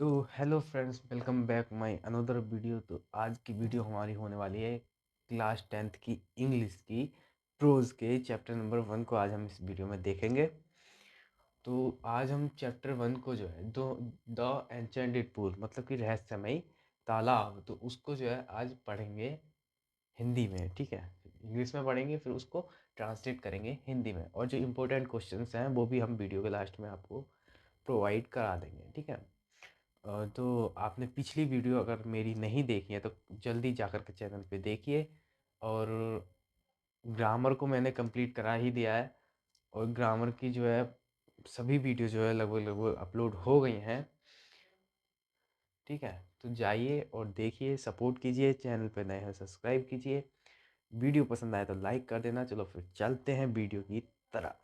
तो hello friends, welcome back my another video. तो आज की वीडियो हमारी होने वाली है क्लास 10th की इंग्लिश की प्रोज के चैप्टर नंबर 1 को आज हम इस वीडियो में देखेंगे। तो आज हम चैप्टर 1 को जो है द एन्चेंटेड पूल मतलब कि रहस्यमयी तालाब, तो उसको जो है आज पढ़ेंगे हिंदी में। ठीक है, इंग्लिश में पढ़ेंगे फिर उसको ट्रांसलेट करेंगे हिंदी में, और जो इम्पोर्टेंट क्वेश्चंस हैं वो भी हम वीडियो के लास्ट में आपको प्रोवाइड करा देंगे। ठीक है। तो आपने पिछली वीडियो अगर मेरी नहीं देखी है तो जल्दी जाकर के चैनल पे देखिए। और ग्रामर को मैंने कंप्लीट करा ही दिया है, और ग्रामर की जो है सभी वीडियो जो है लगभग लगभग अपलोड हो गई हैं। ठीक है, तो जाइए और देखिए, सपोर्ट कीजिए, चैनल पे नए हैं सब्सक्राइब कीजिए, वीडियो पसंद आए तो लाइक कर देना। चलो फिर चलते हैं वीडियो की तरफ।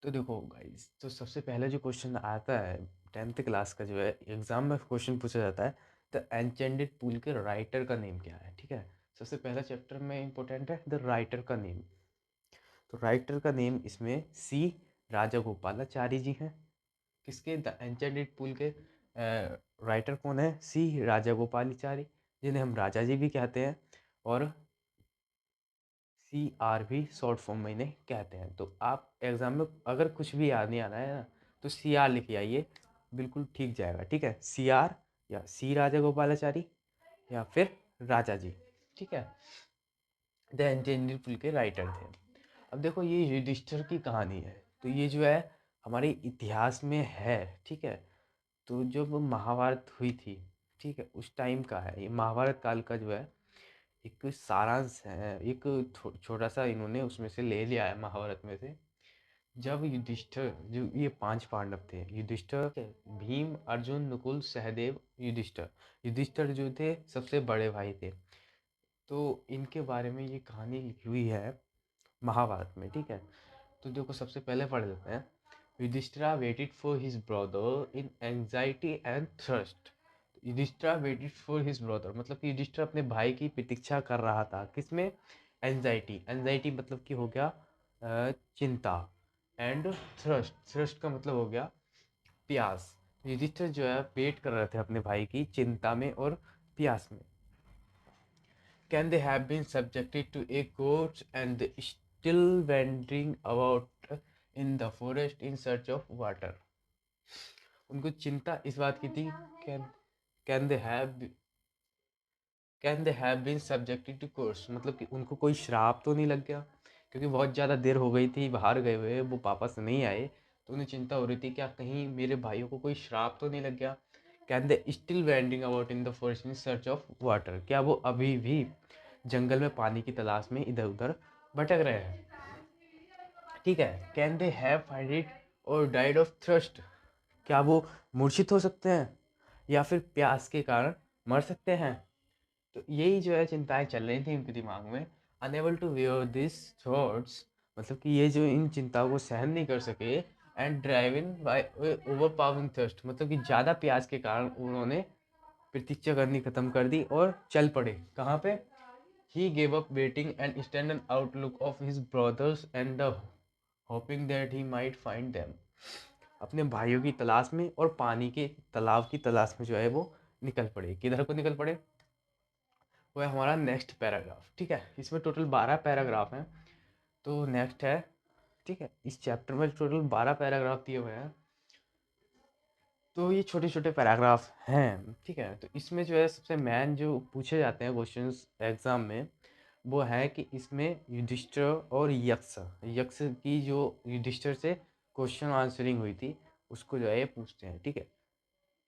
तो देखो गाइस, तो सबसे पहले जो क्वेश्चन आता है 10th क्लास का, जो है एग्जाम में क्वेश्चन पूछा जाता है, द एन्चेंटेड पूल के राइटर का नेम क्या है। ठीक है, सबसे पहला चैप्टर में इंपॉर्टेंट है द राइटर का नेम। तो राइटर का नेम इसमें सी राजागोपालाचारी जी हैं। किसके, द एन्चेंटेड पूल के राइटर कौन है? सी राजागोपालाचारी, जिन्हें हम राजा जी भी कहते हैं, और सी आर भी शॉर्ट फॉर्म में इन्हें कहते हैं। तो आप एग्जाम में अगर कुछ भी याद नहीं आ रहा है ना, तो सी आर लिख आइए, बिल्कुल ठीक जाएगा। ठीक है, सी आर या सी राजा गोपालाचारी या फिर राजा जी। ठीक है, द एंजेनियर पुल के राइटर थे। अब देखो, ये युधिष्ठिर की कहानी है, तो ये जो है हमारे इतिहास में है। ठीक है, तो जब महाभारत हुई थी, ठीक है, उस टाइम का है ये, महाभारत काल का जो है एक सारांश है, एक छोटा सा इन्होंने उसमें से ले लिया है महाभारत में से। जब युधिष्ठिर, जो ये 5 पांडव थे, युधिष्ठिर, भीम, अर्जुन, नकुल, सहदेव, युधिष्ठिर। युधिष्ठिर जो थे सबसे बड़े भाई थे। तो इनके बारे में ये कहानी लिखी हुई है महाभारत में। ठीक है, तो देखो सबसे पहले पढ़ लेते हैं। Yudhishthir waited for his brother in anxiety and thirst. Yudhishthir waited for his brother मतलब कि युधिष्ठिर अपने भाई की प्रतीक्षा कर रहा था। किसमें? एंजाइटी, एंजाइटी मतलब कि हो गया चिंता, एंड थ्रस्ट, थ्रस्ट का मतलब हो गया प्यास। युधिष्ठिर जो है वेट कर रहे थे अपने भाई की चिंता में और प्यास में। Can they have been subjected to a course and still wandering about in the forest in search of water? उनको चिंता इस बात की थी, can can they have can they have been subjected to curse मतलब कि उनको कोई श्राप तो नहीं लग गया, क्योंकि बहुत ज़्यादा देर हो गई थी बाहर गए हुए, वो वापस नहीं आए। तो उन्हें चिंता हो रही थी, क्या कहीं मेरे भाइयों को कोई श्राप तो नहीं लग गया। Can they still vending about in the forest in search of water, क्या वो अभी भी जंगल में पानी की तलाश में इधर उधर भटक रहे हैं। ठीक है, can they have find it और डाइड ऑफ थ्रस्ट, क्या वो मूर्छित हो सकते हैं या फिर प्यास के कारण मर सकते हैं। तो यही जो है चिंताएं चल रही थी उनके दिमाग में। Unable to bear this thoughts मतलब कि ये जो इन चिंताओं को सहन नहीं कर सके, and driven by overpowering thirst मतलब कि ज़्यादा प्यास के कारण उन्होंने प्रतीक्षा करनी खत्म कर दी और चल पड़े। कहाँ पे? He gave up waiting and stand N outlook of his brothers and the hoping that he might find them. अपने भाइयों की तलाश में और पानी के तालाब की तलाश में जो है वो निकल पड़े। किधर को निकल पड़े? वो है हमारा नेक्स्ट पैराग्राफ। ठीक है, इसमें टोटल 12 पैराग्राफ हैं। तो नेक्स्ट है, ठीक है, इस चैप्टर में टोटल 12 पैराग्राफ दिए हुए हैं। तो ये छोटे छोटे पैराग्राफ हैं। ठीक है, तो इसमें जो है सबसे मेन जो पूछे जाते हैं क्वेश्चंस एग्जाम में, वो है कि इसमें युधिष्ठिर और यक्ष, यक्ष की जो युधिष्ठिर से क्वेश्चन आंसरिंग हुई थी उसको जो है ये पूछते हैं। ठीक है,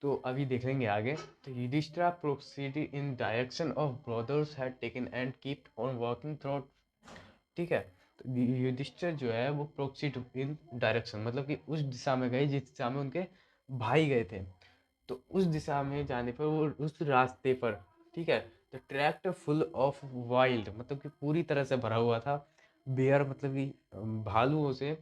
तो अभी देख लेंगे आगे। तो Yudhishthir proceeded in direction of brothers had taken and kept on working through. ठीक है, तो युधिष्ठिर जो है वो प्रोसीड इन डायरेक्शन मतलब कि उस दिशा में गए जिस दिशा में उनके भाई गए थे। तो उस दिशा में जाने पर वो उस रास्ते पर, ठीक है, the tract full of wild मतलब कि पूरी तरह से भरा हुआ था, बेयर मतलब कि भालुओं से,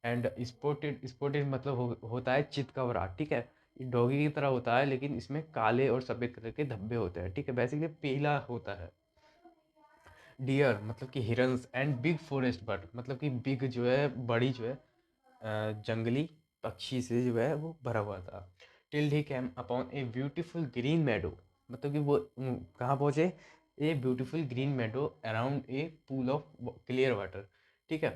एंड स्पॉटेड, स्पॉटेड मतलब होता है चितकबरा। ठीक है, ये डॉगी की तरह होता है लेकिन इसमें काले और सफ़ेद कलर के धब्बे होते हैं। ठीक है, बेसिकली पीला होता है। डियर मतलब कि Heron's, and big forest bird मतलब कि बिग जो है बड़ी जो है जंगली पक्षी से जो है वो भरा हुआ था। Till he came upon a beautiful green meadow, मतलब कि वो कहाँ पहुँचे, a beautiful green meadow around a pool of clear water, ठीक है।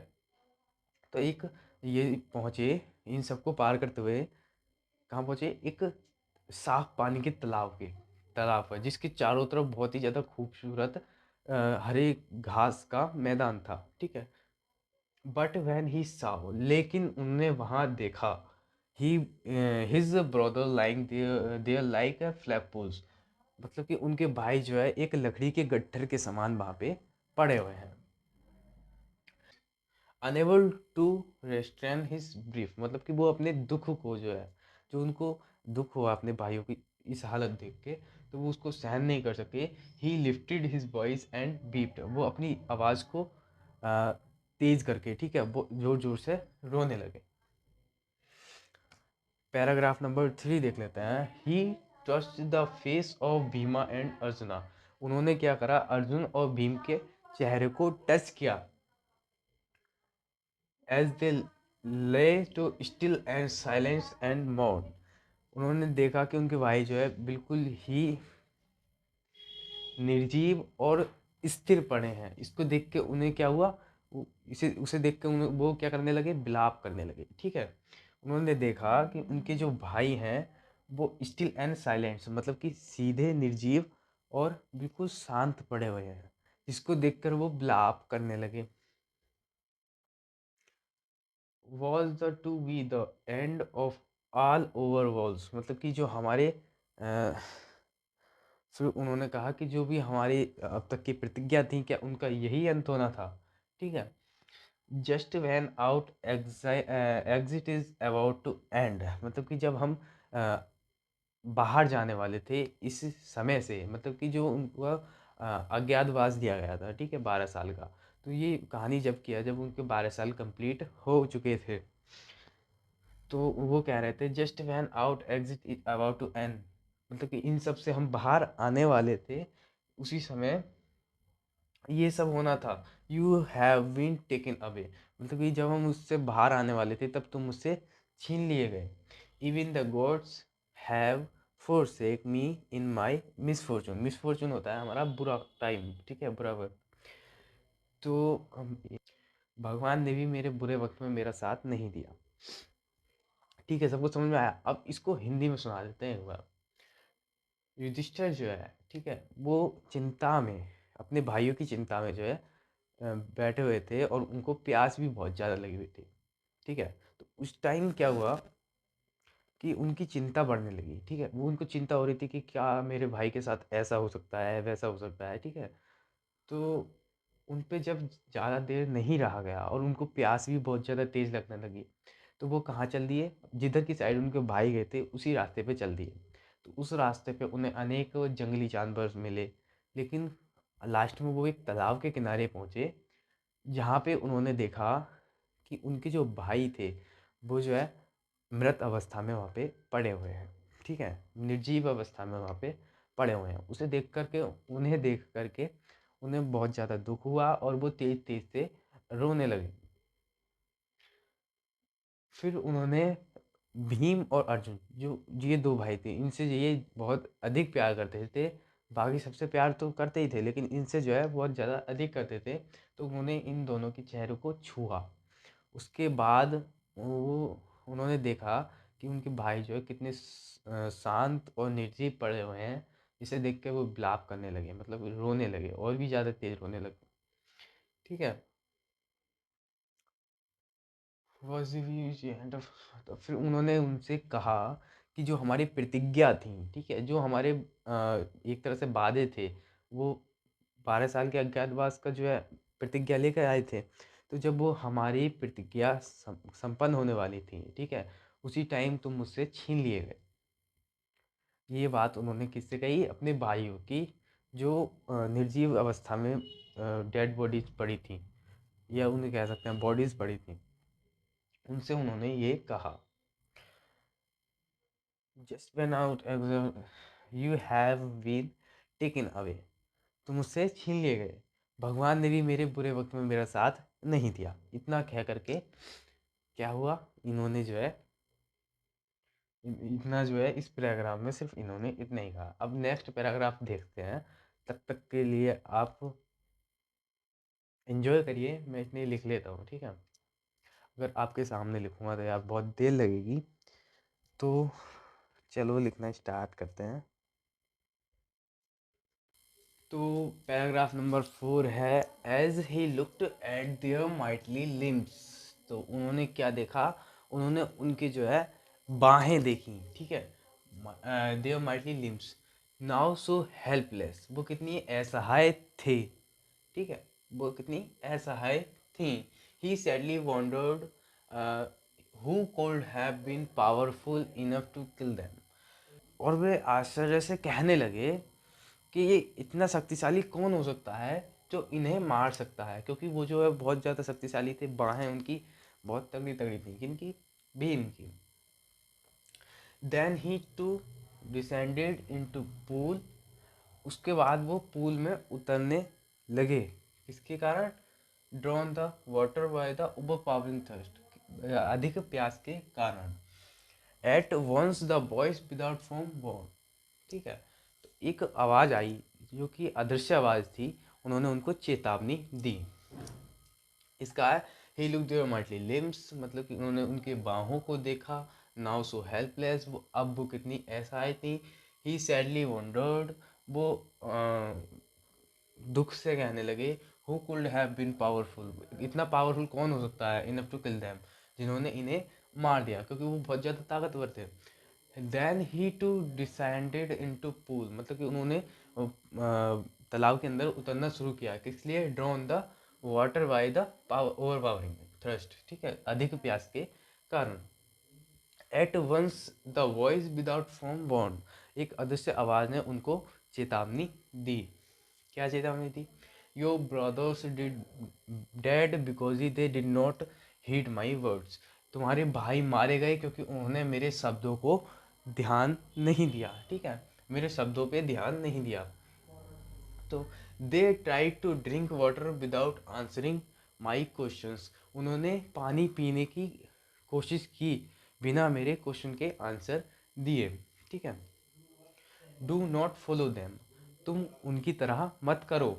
तो एक ये पहुँचे, इन सबको पार करते हुए कहाँ पहुँचे, एक साफ पानी के तालाब पर, जिसके चारों तरफ बहुत ही ज़्यादा खूबसूरत हरे घास का मैदान था, ठीक है। बट व्हेन ही saw, लेकिन उनने वहां देखा, he his brother lying there like a flagpoles, मतलब कि उनके भाई जो है एक लकड़ी के गट्ठर के समान वहां पे पड़े हुए हैं। Unable to restrain his brief, मतलब कि वो अपने दुख को जो है, जो उनको दुख हुआ अपने भाइयों की इस हालत देख के, तो वो उसको सहन नहीं कर सके। He lifted his voice and wept, वो अपनी आवाज़ को आ, तेज करके, ठीक है, वो जोर जोर से रोने लगे। पैराग्राफ नंबर 3 देख लेते हैं। ही touched the face of Bhima and arjuna, उन्होंने क्या करा, अर्जुन और भीम के चेहरे को टच किया। As they lay too still and silence and मौन, उन्होंने देखा कि उनके भाई जो है बिल्कुल ही निर्जीव और स्थिर पड़े हैं। इसको देख के उन्हें क्या हुआ, इसे उसे देख के उन्हें वो क्या करने लगे, विलाप करने लगे, ठीक है। उन्होंने देखा कि उनके जो भाई हैं वो स्टिल एंड साइलेंट, मतलब कि सीधे निर्जीव और बिल्कुल शांत पड़े हुए हैं, जिसको देखकर वो विलाप करने लगे। Was the to be the end of all over walls, मतलब कि जो हमारे फिर उन्होंने कहा कि जो भी हमारी अब तक की प्रतिज्ञा थी, क्या उनका यही अंत होना था, ठीक है। Just when out exit is about to end, मतलब कि जब हम अ, बाहर जाने वाले थे इस समय से, मतलब कि जो उनको अज्ञातवास दिया गया था, ठीक है, 12 साल का। तो ये कहानी जब किया, जब उनके 12 साल कंप्लीट हो चुके थे, तो वो कह रहे थे just when out exit is about to end, मतलब कि इन सब से हम बाहर आने वाले थे, उसी समय ये सब होना था। You have been taken away, मतलब कि जब हम उससे बाहर आने वाले थे तब तुम मुझसे छीन लिए गए। Even the gods have forsake me in my misfortune, misfortune होता है हमारा बुरा टाइम, ठीक है, बुरा वक्त। तो भगवान ने भी मेरे बुरे वक्त में मेरा साथ नहीं दिया, ठीक है, सबको समझ में आया। अब इसको हिंदी में सुना देते हैं एक बार। युधिष्ठिर जो है, ठीक है, वो चिंता में, अपने भाइयों की चिंता में जो है बैठे हुए थे, और उनको प्यास भी बहुत ज़्यादा लगी हुई थी, ठीक है। तो उस टाइम क्या हुआ कि उनकी चिंता बढ़ने लगी, ठीक है, वो उनको चिंता हो रही थी कि क्या मेरे भाई के साथ ऐसा हो सकता है, वैसा हो सकता है, ठीक है। तो उन पे जब ज़्यादा देर नहीं रहा गया और उनको प्यास भी बहुत ज़्यादा तेज़ लगने लगी, तो वो कहाँ चल दिए, जिधर की साइड उनके भाई गए थे उसी रास्ते पे चल दिए। तो उस रास्ते पे उन्हें अनेक जंगली जानवर मिले, लेकिन लास्ट में वो एक तालाब के किनारे पहुँचे, जहाँ पे उन्होंने देखा कि उनके जो भाई थे वो जो है मृत अवस्था में वहाँ पे पड़े हुए हैं, ठीक है, निर्जीव अवस्था में वहाँ पे पड़े हुए हैं। उसे देख करके, उन्हें देख करके उन्हें बहुत ज़्यादा दुख हुआ और वो तेज तेज से रोने लगे। फिर उन्होंने भीम और अर्जुन, जो ये दो भाई थे, इनसे ये बहुत अधिक प्यार करते थे। बाकी सबसे प्यार तो करते ही थे, लेकिन इनसे जो है बहुत ज़्यादा अधिक करते थे। तो उन्होंने इन दोनों के चेहरों को छुआ। उसके बाद वो उन्होंने देखा कि उनके भाई जो है कितने शांत और निर्जीव पड़े हुए हैं, जिसे देख के वो विलाप करने लगे, मतलब रोने लगे, और भी ज़्यादा तेज रोने लगे, ठीक है। was the end of, तो फिर उन्होंने उनसे कहा कि जो हमारी प्रतिज्ञा थी, ठीक है, जो हमारे एक तरह से वादे थे, वो 12 साल के अज्ञातवास का जो है प्रतिज्ञा लेकर आए थे। तो जब वो हमारी प्रतिज्ञा संपन्न होने वाली थी, ठीक है, उसी टाइम तुम मुझसे छीन लिए गए। ये बात उन्होंने किससे कही, अपने भाइयों की, जो निर्जीव अवस्था में डेड बॉडीज पड़ी थी, या उन्हें कह सकते हैं बॉडीज पड़ी थी, उनसे उन्होंने ये कहा। Just when out you have been taken away, तुम मुझसे छीन लिए गए। भगवान ने भी मेरे बुरे वक्त में मेरा साथ नहीं दिया। इतना कह करके क्या हुआ, इन्होंने जो है इतना जो है इस पैराग्राफ में सिर्फ इन्होंने इतना ही कहा। अब नेक्स्ट पैराग्राफ देखते हैं, तब तक के लिए आप एंजॉय करिए, मैं इतने ही लिख लेता हूँ, ठीक है। अगर आपके सामने लिखूंगा तो यार बहुत देर लगेगी, तो चलो लिखना स्टार्ट करते हैं। तो पैराग्राफ नंबर 4 है, as he looked at their mightily limbs. तो उन्होंने क्या देखा, उन्होंने उनके जो है बाहें देखी, ठीक है, their mightily limbs, now so helpless, वो कितनी असहाय थे, ठीक है, वो कितनी असहाय थी। He sadly wondered who could have been powerful enough to kill them. और वे आश्चर्य से कहने लगे कि ये इतना शक्तिशाली कौन हो सकता है जो इन्हें मार सकता है, क्योंकि वो जो है बहुत ज़्यादा शक्तिशाली थे, बाहें उनकी बहुत तगड़ी तगड़ी थी, किनकी, भीम की। Then he too descended into pool, उसके बाद वो पूल में उतरने लगे, किसके कारण, drawn the water by the overpowering thirst, अधिक प्यास के कारण। At once the voice without from one, ठीक है, तो एक आवाज़ आई जो कि अदृश्य आवाज़ थी, उन्होंने उनको चेतावनी दी। इसका है, ही लुक देयर माइटली लिम्स, मतलब कि उन्होंने उनके बाहों को देखा, नाउ सो हेल्पलेस, वो अब वो कितनी असहाय थी। ही सैडली वंडर्ड, वो दुख से कहने लगे, who could have been powerful, इतना पावरफुल कौन हो सकता है, इनफ टू किल देम, जिन्होंने इन्हें मार दिया, क्योंकि वो बहुत ज़्यादा ताकतवर थे। Then he too descended into pool, मतलब कि उन्होंने तालाब के अंदर उतरना शुरू किया, किस लिए, drawn the water by the overpowering thirst, ठीक है, अधिक प्यास के कारण। At once the voice without from warn, एक अदृश्य आवाज ने उनको चेतावनी दी। क्या चेतावनी दी, your brothers did dead because they did not heed my words, तुम्हारे भाई मारे गए क्योंकि उन्होंने मेरे शब्दों को ध्यान नहीं दिया, ठीक है, मेरे शब्दों पे ध्यान नहीं दिया। तो they try to drink water without answering my questions, उन्होंने पानी पीने की कोशिश की बिना मेरे क्वेश्चन के आंसर दिए, ठीक है। डू नॉट फॉलो देम, तुम उनकी तरह मत करो।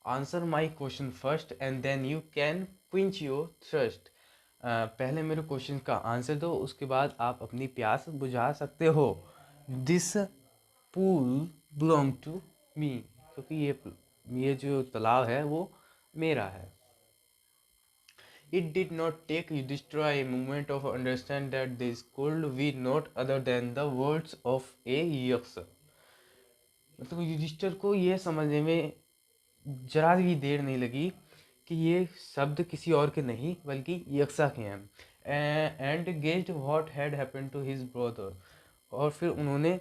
Answer my question first and then you can quench your thirst, पहले मेरे क्वेश्चन का आंसर दो, उसके बाद आप अपनी प्यास बुझा सकते हो। This pool belong to me, क्योंकि ये जो तालाब है वो मेरा है। It did not take Yudhishthira a moment of understand that this could be not other than the words of a yaksha, मतलब युधिष्ठिर को यह समझने में जरा भी देर नहीं लगी कि ये शब्द किसी और के नहीं बल्कि यक्षा के हैं। And guessed what had happened to his brother, और फिर उन्होंने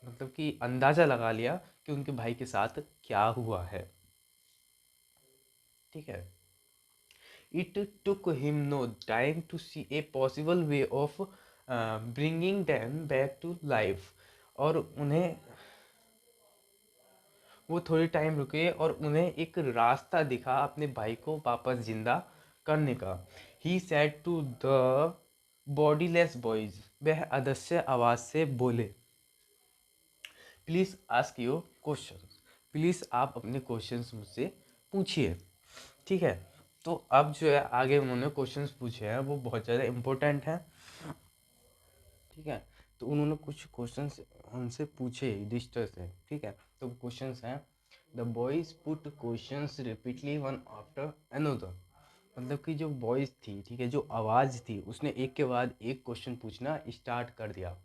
मतलब कि अंदाजा लगा लिया कि उनके भाई के साथ क्या हुआ है, ठीक है। It took him no time to see a possible way of bringing them back to life, और उन्हें वो थोड़ी टाइम रुके और उन्हें एक रास्ता दिखा अपने भाई को वापस जिंदा करने का। He said to the bodiless voice, वह अदृश्य आवाज से बोले, please ask your question, please आप अपने क्वेश्चंस मुझसे पूछिए, ठीक है। तो अब जो है आगे उन्होंने क्वेश्चंस पूछे हैं वो बहुत ज़्यादा इम्पोर्टेंट हैं, ठीक है। तो उन्होंने कुछ क्वेश्चंस उनसे पूछे युधिष्ठिर से, ठीक है। तो क्वेश्चंस हैं, the boys put questions repeatedly one after another, मतलब कि जो वॉइस थी, ठीक है, जो आवाज़ थी, उसने एक के बाद एक क्वेश्चन पूछना स्टार्ट कर दिया।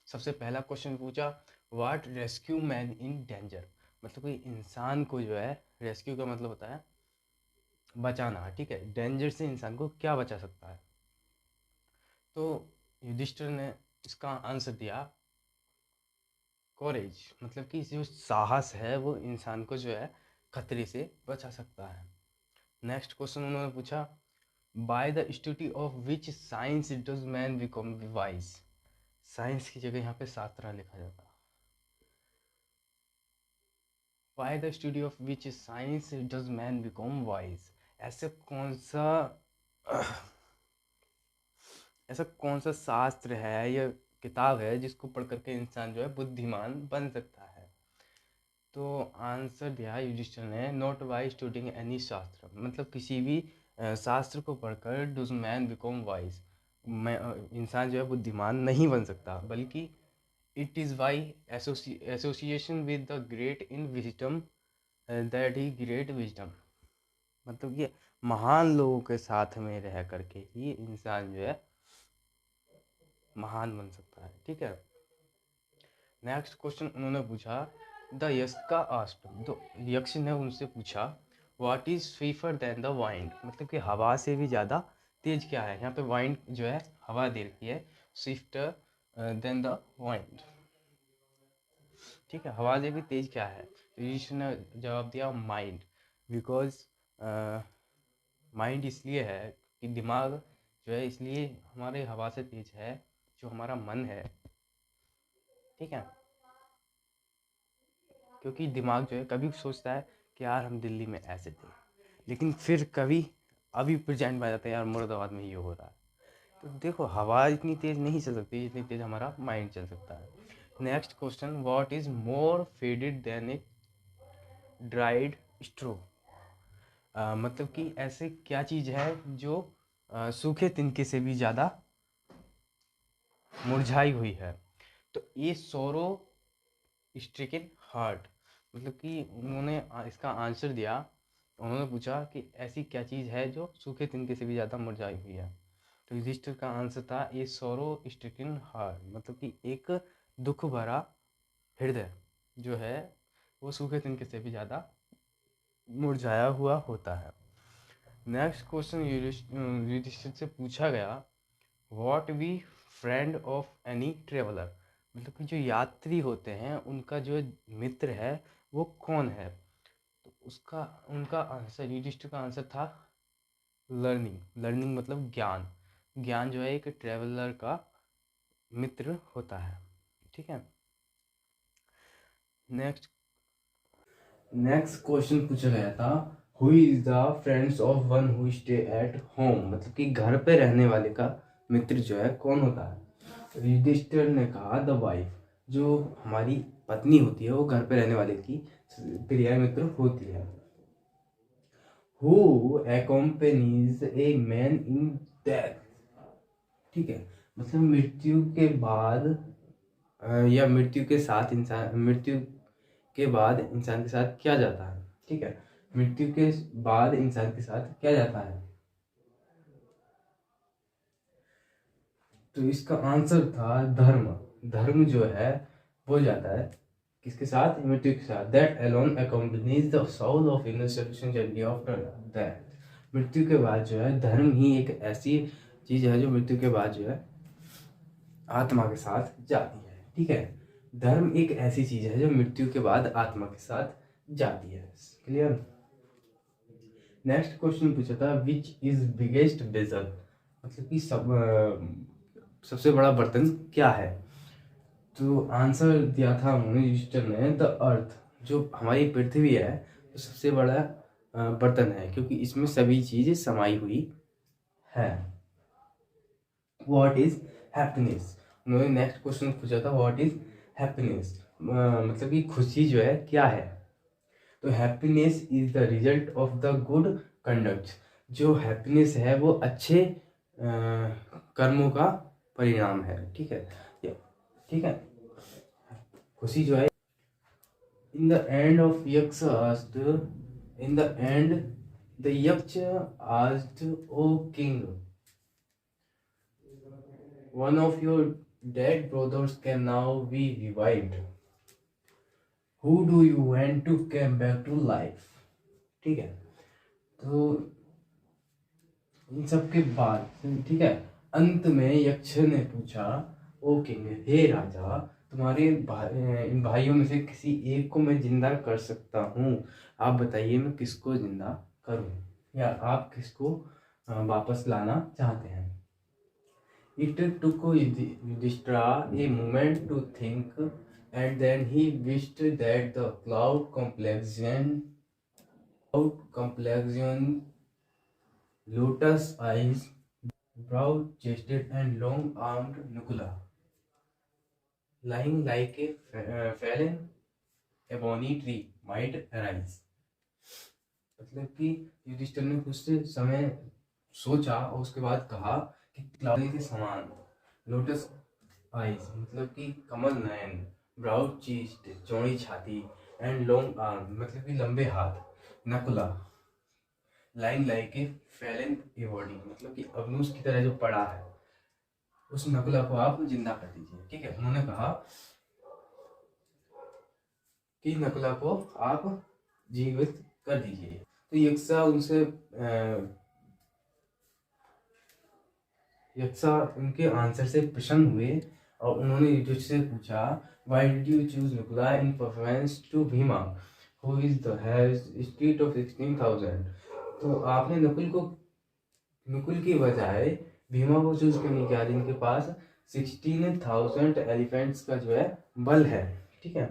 सबसे पहला क्वेश्चन पूछा, what rescue man in danger, मतलब कि इंसान को जो है, रेस्क्यू का मतलब होता है बचाना, ठीक है, डेंजर से इंसान को क्या बचा सकता है। तो युधिष्ठिर ने इसका आंसर दिया, कॉरेज, मतलब कि जो साहस है वो इंसान को जो है खतरे से बचा सकता है। नेक्स्ट क्वेश्चन उन्होंने पूछा, by the study of which science does man become wise, science की जगह यहाँ पे शास्त्र लिखा जाता है। By the study of which science does man become wise, ऐसे कौन सा ऐसा कौन सा शास्त्र है या किताब है जिसको पढ़ करके इंसान जो है बुद्धिमान बन सकता है? तो आंसर दिया युधिष्ठिर ने, नॉट बाय स्टूडिंग एनी शास्त्र, मतलब किसी भी शास्त्र को पढ़कर डूज मैन बिकम वाइज, मैं इंसान जो है बुद्धिमान नहीं बन सकता, बल्कि it is by association with the great in wisdom that he great wisdom, मतलब ये महान लोगों के साथ में रह करके ही इंसान जो है महान बन सकता है। ठीक है, नेक्स्ट क्वेश्चन उन्होंने पूछा, द यक्ष का आस्क, तो यक्ष ने उनसे पूछा, what is swifter than the wind, मतलब कि हवा से भी ज़्यादा तेज क्या है? यहाँ पे वाइंड जो है हवा दे रखी है, स्विफ्टर देन द वाइंड। ठीक है, हवा से भी तेज क्या है? तो युधिष्ठिर ने जवाब दिया, माइंड, बिकॉज माइंड इसलिए है कि दिमाग जो है इसलिए हमारे हवा से तेज है, जो हमारा मन है। ठीक है, क्योंकि दिमाग जो है कभी सोचता है कि यार हम दिल्ली में ऐसे थे, लेकिन फिर कभी अभी प्रेजेंट में आ जाता है, यार मुरादाबाद में ये हो रहा है। तो देखो, हवा इतनी तेज नहीं चल सकती जितनी तेज हमारा माइंड चल सकता है। Next question, what is more faded than a dried straw, मतलब कि ऐसे क्या चीज़ है जो सूखे तिनके से भी ज़्यादा मुरझाई हुई है? तो ये सोरो स्ट्रिकन हार्ट, मतलब कि उन्होंने इसका आंसर दिया, उन्होंने पूछा कि ऐसी क्या चीज़ है जो सूखे तिनके से भी ज़्यादा मुरझाई हुई है? तो युधिष्ठिर का आंसर था, ये सोरो स्ट्रिकन हार्ट, मतलब कि एक दुख भरा हृदय जो है वो सूखे तिनके से भी ज़्यादा मुरझाया हुआ होता है। नेक्स्ट क्वेश्चन युधिष्ठिर से पूछा गया, what we friend of any traveller, मतलब कि जो यात्री होते हैं उनका जो मित्र है वो कौन है? तो उसका उनका आंसर, युधिष्ठिर का आंसर था, लर्निंग। लर्निंग मतलब ज्ञान, ज्ञान जो है एक ट्रेवलर का मित्र होता है। ठीक है, नेक्स्ट नेक्स्ट क्वेश्चन पूछा गया था, who is the friends of one who stay at home, मतलब कि घर पे रहने वाले का मित्र जो है कौन होता है? युधिष्ठिर ने कहा, द वाइफ, जो हमारी पत्नी होती है वो घर पे रहने वाले की प्रिय मित्र होती है। Who accompanies a man in death, ठीक है, मतलब मृत्यु के बाद या मृत्यु के साथ इंसान, मृत्यु के बाद इंसान के साथ क्या जाता है? ठीक है, मृत्यु के बाद इंसान के साथ क्या जाता है? तो इसका आंसर था धर्म। धर्म जो है वो जाता है किसके साथ? मृत्यु के साथ। That alone accompanies the soul of in the sufficient journey of death, मृत्यु के बाद जो है धर्म ही एक ऐसी चीज है जो मृत्यु के बाद जो है आत्मा के साथ जाती है। ठीक है, धर्म एक ऐसी चीज है जो मृत्यु के बाद आत्मा के साथ जाती है। क्लियर? नेक्स्ट क्वेश्चन पूछा था, विच इज बिगेस्ट वेसल, मतलब कि सबसे बड़ा बर्तन क्या है? तो आंसर दिया था उन्होंने, युधिष्ठिर ने, द अर्थ, जो हमारी पृथ्वी है तो सबसे बड़ा बर्तन है, क्योंकि इसमें सभी चीजें समाई हुई है। व्हाट इज हैप्पीनेस, उन्होंने नेक्स्ट क्वेश्चन पूछा था, व्हाट इज हैप्पीनेस, मतलब कि खुशी जो है क्या है? तो happiness is the result of the good conduct, जो हैप्पीनेस है वो अच्छे कर्मों का परिणाम है। ठीक है, ठीक है, खुशी जो है, in the end of Yaksha asked, in the end the Yaksha asked, O king, one of your dead brothers can now be revived, who do you want to come back to life. ठीक है, तो इन सब के बाद, ठीक है, अंत में यक्ष ने पूछा, ओ किंग, हे राजा, तुम्हारे इन भाइयों में से किसी एक को मैं जिंदा कर सकता हूँ, आप बताइए मैं किसको जिंदा करूँ, या आप किसको वापस लाना चाहते हैं? It took Yudhishthir a moment to think and then he wished that the cloud complexion lotus eyes browed chested and long armed Nakula lying like a fallen ebony tree might arise। मतलब कि युधिष्ठिर ने कुछ समय सोचा और उसके बाद कहा कि क्लाउडी के समान, लोटस आइज मतलब कि कमल नयन, ब्राउड चीस्ट चौड़ी छाती, एंड लॉन्ग आर्म मतलब कि लंबे हाथ, Nakula lying like a fallen ebony मतलब कि अबनूस की तरह जो पड़ा है, उस नकुला को आप जिंदा कर दीजिए। ठीक है, उन्होंने कहा कि नकुला को आप जीवित कर दीजिए। तो यक्षा उनके आंसर से प्रसन्न हुए और उन्होंने युधिष्ठिर से पूछा, why did you choose Nakula in preference to Bhima who is the has street of 16,000। तो आपने नकुल की बजाय भीमा को चूज क्यों नहीं किया जिनके पास 16,000 एलिफेंट्स का जो है बल है। ठीक है,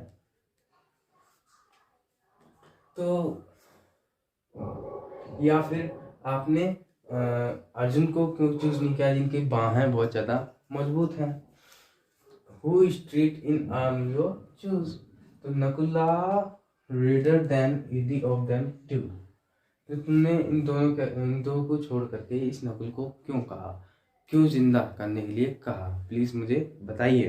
तो या फिर आपने अर्जुन को क्यों चूज नहीं किया जिनकी बाहें बहुत ज्यादा मजबूत हैं। Who street in arm you choose, तो नकुला रेडर देन ईदी ऑफ देम टू। तो तुमने इन दो को छोड़ करके इस नकुल को क्यों कहा, क्यों जिंदा करने के लिए कहा, प्लीज मुझे बताइए।